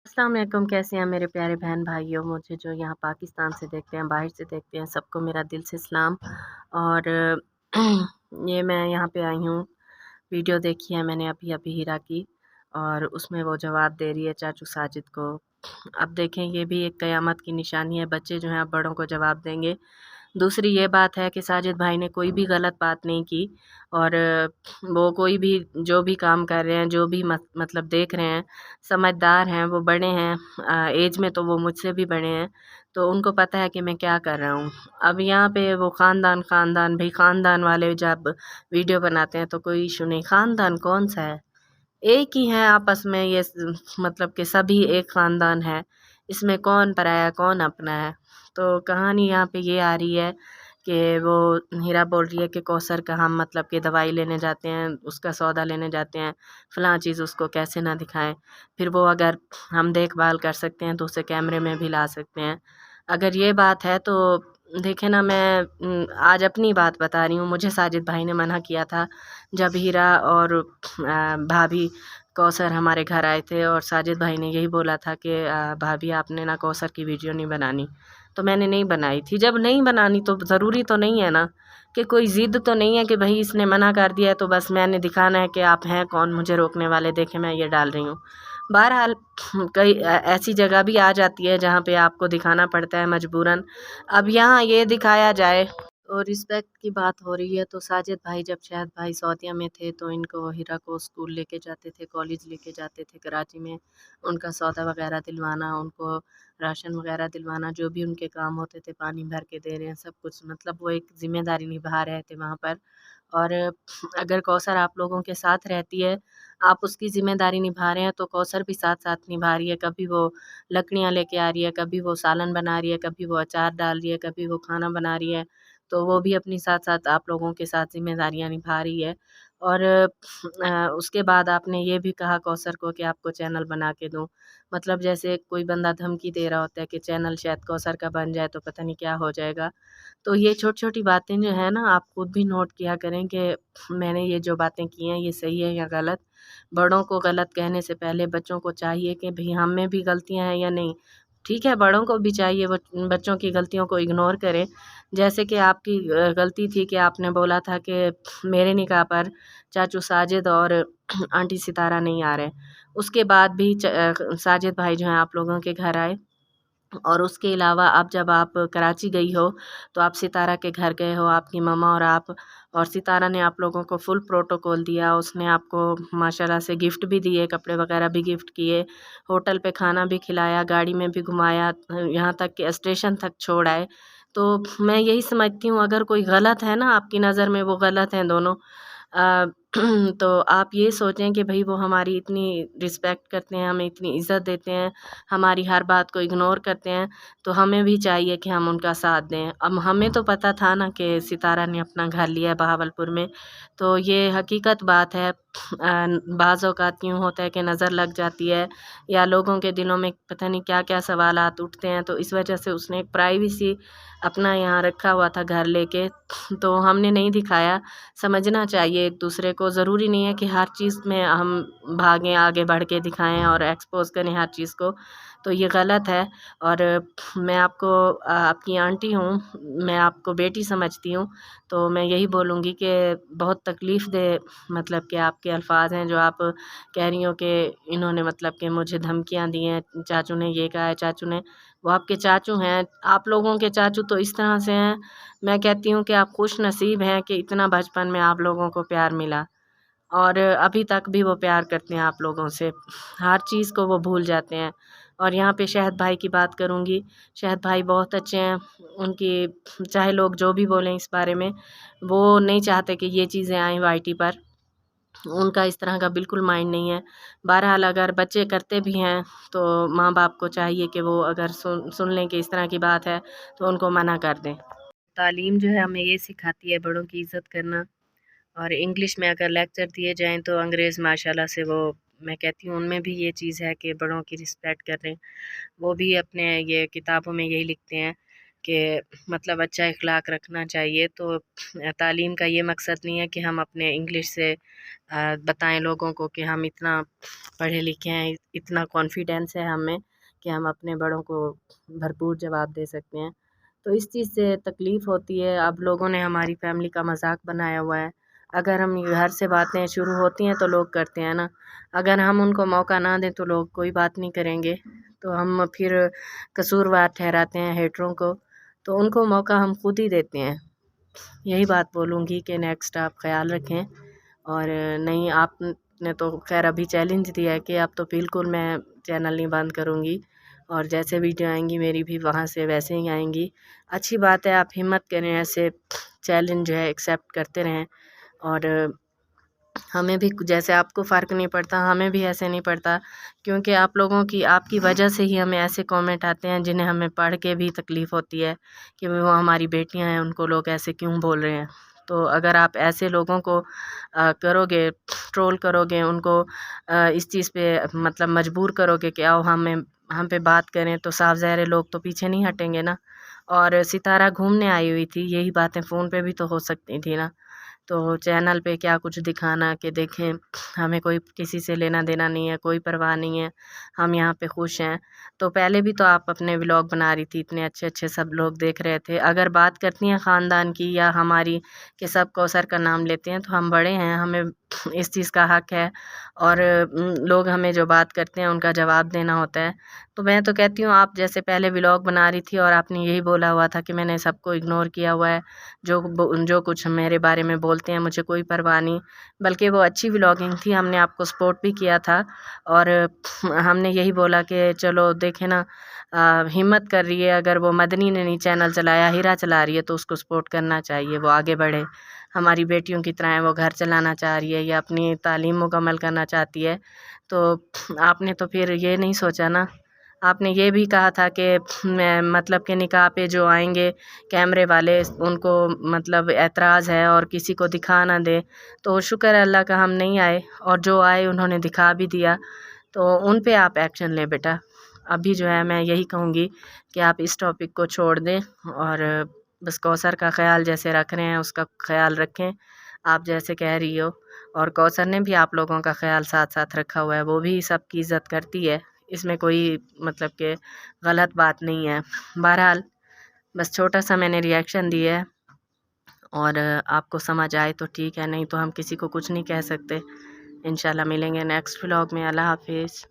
अस्सलाम वालेकुम, कैसे हैं मेरे प्यारे बहन भाइयों। मुझे जो यहाँ पाकिस्तान से देखते हैं, बाहर से देखते हैं, सबको मेरा दिल से सलाम। और ये मैं यहाँ पे आई हूँ, वीडियो देखी है मैंने अभी अभी हीरा की, और उसमें वो जवाब दे रही है चाचू साजिद को। अब देखें, ये भी एक क़यामत की निशानी है, बच्चे जो हैं अब बड़ों को जवाब देंगे। दूसरी ये बात है कि साजिद भाई ने कोई भी गलत बात नहीं की, और वो कोई भी जो भी काम कर रहे हैं, जो भी मतलब देख रहे हैं, समझदार हैं, वो बड़े हैं, एज में तो वो मुझसे भी बड़े हैं, तो उनको पता है कि मैं क्या कर रहा हूँ। अब यहाँ पे वो ख़ानदान भाई, ख़ानदान वाले जब वीडियो बनाते हैं तो कोई इशू नहीं। ख़ानदान कौन सा है, एक ही है आपस में, ये मतलब कि सभी एक ख़ानदान है, इसमें कौन पराया कौन अपना है। तो कहानी यहाँ पे ये आ रही है कि वो हीरा बोल रही है कि कौसर का हम मतलब कि दवाई लेने जाते हैं, उसका सौदा लेने जाते हैं, फ़लाँ चीज़ उसको कैसे ना दिखाएं। फिर वो अगर हम देखभाल कर सकते हैं तो उसे कैमरे में भी ला सकते हैं। अगर ये बात है तो देखें ना, मैं आज अपनी बात बता रही हूँ। मुझे साजिद भाई ने मना किया था जब हीरा और भाभी कौसर हमारे घर आए थे, और साजिद भाई ने यही बोला था कि भाभी आपने ना कौसर की वीडियो नहीं बनानी, तो मैंने नहीं बनाई थी। जब नहीं बनानी तो ज़रूरी तो नहीं है ना, कि कोई ज़िद तो नहीं है कि भाई इसने मना कर दिया है तो बस मैंने दिखाना है कि आप हैं कौन मुझे रोकने वाले, देखें मैं ये डाल रही हूँ। बहरहाल कई ऐसी जगह भी आ जाती है जहाँ पे आपको दिखाना पड़ता है मजबूरन। अब यहाँ ये दिखाया जाए, और रिस्पेक्ट की बात हो रही है, तो साजिद भाई जब शहद भाई सऊदीया में थे तो इनको हीरा को स्कूल लेके जाते थे, कॉलेज लेके जाते थे कराची में, उनका सौदा वगैरह दिलवाना, उनको राशन वगैरह दिलवाना, जो भी उनके काम होते थे, पानी भर के दे रहे हैं, सब कुछ, मतलब वो एक ज़िम्मेदारी निभा रहे थे वहाँ पर। और अगर कौसर आप लोगों के साथ रहती है, आप उसकी ज़िम्मेदारी निभा रहे हैं, तो कौसर भी साथ-साथ निभा रही है। कभी वो लकड़ियाँ लेके आ रही है, कभी वो सालन बना रही है, कभी वो अचार डाल रही है, कभी वो खाना बना रही है। तो वो भी अपनी साथ-साथ आप लोगों के साथ ज़िम्मेदारियाँ निभा रही है। और उसके बाद आपने ये भी कहा कौसर को कि आपको चैनल बना के दूँ। मतलब जैसे कोई बंदा धमकी दे रहा होता है कि चैनल शायद कौसर का बन जाए तो पता नहीं क्या हो जाएगा। तो ये छोटी-छोटी बातें जो हैं ना, आप खुद भी नोट किया करें कि मैंने ये जो बातें की हैं ये सही है या गलत। बड़ों को गलत कहने से पहले बच्चों को चाहिए कि भई हम में भी गलतियाँ हैं या नहीं। ठीक है, बड़ों को भी चाहिए वो बच्चों की गलतियों को इग्नोर करें। जैसे कि आपकी गलती थी कि आपने बोला था कि मेरे निकाह पर चाचू साजिद और आंटी सितारा नहीं आ रहे। उसके बाद भी साजिद भाई जो हैं आप लोगों के घर आए, और उसके अलावा अब जब आप कराची गई हो, तो आप सितारा के घर गए हो, आपकी मम्मा और आप, और सितारा ने आप लोगों को फुल प्रोटोकॉल दिया। उसने आपको माशाल्लाह से गिफ्ट भी दिए, कपड़े वगैरह भी गिफ्ट किए, होटल पे खाना भी खिलाया, गाड़ी में भी घुमाया, यहाँ तक कि स्टेशन तक छोड़ आए। तो मैं यही समझती हूँ, अगर कोई गलत है ना आपकी नज़र में, वो गलत हैं दोनों। अ, तो आप ये सोचें कि भई वो हमारी इतनी रिस्पेक्ट करते हैं, हमें इतनी इज़्ज़त देते हैं, हमारी हर बात को इग्नोर करते हैं, तो हमें भी चाहिए कि हम उनका साथ दें। अब हमें तो पता था ना कि सितारा ने अपना घर लिया है बहावलपुर में, तो ये हकीकत बात है। बाज़ औक़ात यूँ होता है कि नज़र लग जाती है, या लोगों के दिलों में पता नहीं क्या-क्या सवालात उठते हैं, तो इस वजह से उसने एक प्राइवेसी अपना यहाँ रखा हुआ था घर लेके, तो हमने नहीं दिखाया। समझना चाहिए एक-दूसरे को, ज़रूरी नहीं है कि हर चीज़ में हम भागें, आगे बढ़ के दिखाएँ और एक्सपोज़ करें हर चीज़ को, तो ये गलत है। और मैं आपको आपकी आंटी हूँ, मैं आपको बेटी समझती हूँ, तो मैं यही बोलूँगी कि बहुत तकलीफ़ दे मतलब कि आपके अल्फ़ाज़ हैं जो आप कह रही हो कि इन्होंने मतलब कि मुझे धमकियाँ दी हैं, चाचू ने ये कहा है, चाचू ने, वो आपके चाचू हैं। आप लोगों के चाचू तो इस तरह से हैं, मैं कहती हूँ कि आप खुशनसीब हैं कि इतना बचपन में आप लोगों को प्यार मिला, और अभी तक भी वो प्यार करते हैं आप लोगों से, हर चीज़ को वो भूल जाते हैं। और यहाँ पे शहद भाई की बात करूँगी, शहद भाई बहुत अच्छे हैं, उनकी चाहे लोग जो भी बोलें इस बारे में, वो नहीं चाहते कि ये चीज़ें आएँ वाईटी पर, उनका इस तरह का बिल्कुल माइंड नहीं है। बहरहाल अगर बच्चे करते भी हैं, तो माँ-बाप को चाहिए कि वो अगर सुन लें कि इस तरह की बात है, तो उनको मना कर दें। तालीम जो है हमें ये सिखाती है बड़ों की इज़्ज़त करना, और इंग्लिश में अगर लेक्चर दिए जाएँ तो अंग्रेज़ माशाल्लाह से वो, मैं कहती हूँ उनमें भी ये चीज़ है कि बड़ों की रिस्पेक्ट करें। वो भी अपने ये किताबों में यही लिखते हैं। کہ مطلب اچھا اخلاق رکھنا چاہیے۔ تو تعلیم کا یہ مقصد نہیں ہے کہ ہم اپنے انگلش سے بتائیں لوگوں کو کہ ہم اتنا پڑھے لکھے ہیں، اتنا کانفیڈینس ہے ہمیں کہ ہم اپنے بڑوں کو بھرپور جواب دے سکتے ہیں۔ تو اس چیز سے تکلیف ہوتی ہے۔ اب لوگوں نے ہماری فیملی کا مذاق بنایا ہوا ہے۔ اگر ہم گھر سے باتیں شروع ہوتی ہیں تو لوگ کرتے ہیں نا، اگر ہم ان کو موقع نہ دیں تو لوگ کوئی بات نہیں کریں گے، تو ہم پھر قصوروار ٹھہراتے ہیں ہیٹروں کو، تو ان کو موقع ہم خود ہی دیتے ہیں۔ یہی بات بولوں گی کہ نیکسٹ آپ خیال رکھیں، اور نہیں آپ نے تو خیر ابھی چیلنج دیا ہے کہ اب تو بالکل میں چینل نہیں بند کروں گی، اور جیسے ویڈیو آئیں گی میری بھی وہاں سے ویسے ہی آئیں گی۔ اچھی بات ہے، آپ ہمت کریں، ایسے چیلنج جو ہے ایکسیپٹ کرتے رہیں، اور ہمیں بھی جیسے آپ کو فرق نہیں پڑتا ہمیں بھی ایسے نہیں پڑتا، کیونکہ آپ لوگوں کی آپ کی وجہ سے ہی ہمیں ایسے کومنٹ آتے ہیں جنہیں ہمیں پڑھ کے بھی تکلیف ہوتی ہے کہ وہ ہماری بیٹیاں ہیں، ان کو لوگ ایسے کیوں بول رہے ہیں۔ تو اگر آپ ایسے لوگوں کو کرو گے، ٹرول کرو گے، ان کو اس چیز پہ مطلب مجبور کرو گے کہ آؤ ہم پہ بات کریں، تو صاف ظاہر ہے لوگ تو پیچھے نہیں ہٹیں گے نا۔ اور ستارہ گھومنے آئی ہوئی تھی، یہی باتیں فون پہ بھی تو ہو سکتی تھی نا، تو چینل پہ کیا کچھ دکھانا کہ دیکھیں ہمیں کوئی کسی سے لینا دینا نہیں ہے، کوئی پرواہ نہیں ہے، ہم یہاں پہ خوش ہیں۔ تو پہلے بھی تو آپ اپنے ولاگ بنا رہی تھی، اتنے اچھے اچھے سب لوگ دیکھ رہے تھے۔ اگر بات کرتی ہیں خاندان کی یا ہماری کہ سب کوثر کا نام لیتے ہیں، تو ہم بڑے ہیں، ہمیں اس چیز کا حق ہے، اور لوگ ہمیں جو بات کرتے ہیں ان کا جواب دینا ہوتا ہے۔ تو میں تو کہتی ہوں آپ جیسے پہلے ولاگ بنا رہی تھی اور آپ نے یہی بولا ہوا تھا کہ میں نے سب کو اگنور کیا ہوا ہے، جو کچھ میرے بارے میں بولتے ہیں مجھے کوئی پرواہ نہیں، بلکہ وہ اچھی ولاگنگ تھی، ہم نے آپ کو سپورٹ بھی کیا تھا، اور ہم نے یہی بولا کہ چلو دیکھیں نا، ہمت کر رہی ہے، اگر وہ مدنی نے نہیں چینل چلایا، ہیرا چلا رہی ہے، تو اس کو سپورٹ کرنا چاہیے، وہ آگے بڑھے، ہماری بیٹیوں کی طرح ہے، وہ گھر چلانا چاہ رہی ہے یا اپنی تعلیم مکمل کرنا چاہتی ہے۔ تو آپ نے تو پھر یہ نہیں سوچا نا، آپ نے یہ بھی کہا تھا کہ میں مطلب کہ نکاح پہ جو آئیں گے کیمرے والے ان کو مطلب اعتراض ہے اور کسی کو دکھا نہ دے، تو شکر ہے اللہ کا ہم نہیں آئے، اور جو آئے انہوں نے دکھا بھی دیا، تو ان پہ آپ ایکشن لیں بیٹا۔ ابھی جو ہے میں یہی کہوں گی کہ آپ اس ٹاپک کو چھوڑ دیں، اور بس کوثر کا خیال جیسے رکھ رہے ہیں اس کا خیال رکھیں، آپ جیسے کہہ رہی ہو، اور کوثر نے بھی آپ لوگوں کا خیال ساتھ ساتھ رکھا ہوا ہے، وہ بھی سب کی عزت کرتی ہے، اس میں کوئی مطلب کہ غلط بات نہیں ہے۔ بہرحال بس چھوٹا سا میں نے ریئیکشن دی ہے، اور آپ کو سمجھ آئے تو ٹھیک ہے، نہیں تو ہم کسی کو کچھ نہیں کہہ سکتے۔ انشاءاللہ ملیں گے نیکسٹ ولاگ میں۔ اللہ حافظ۔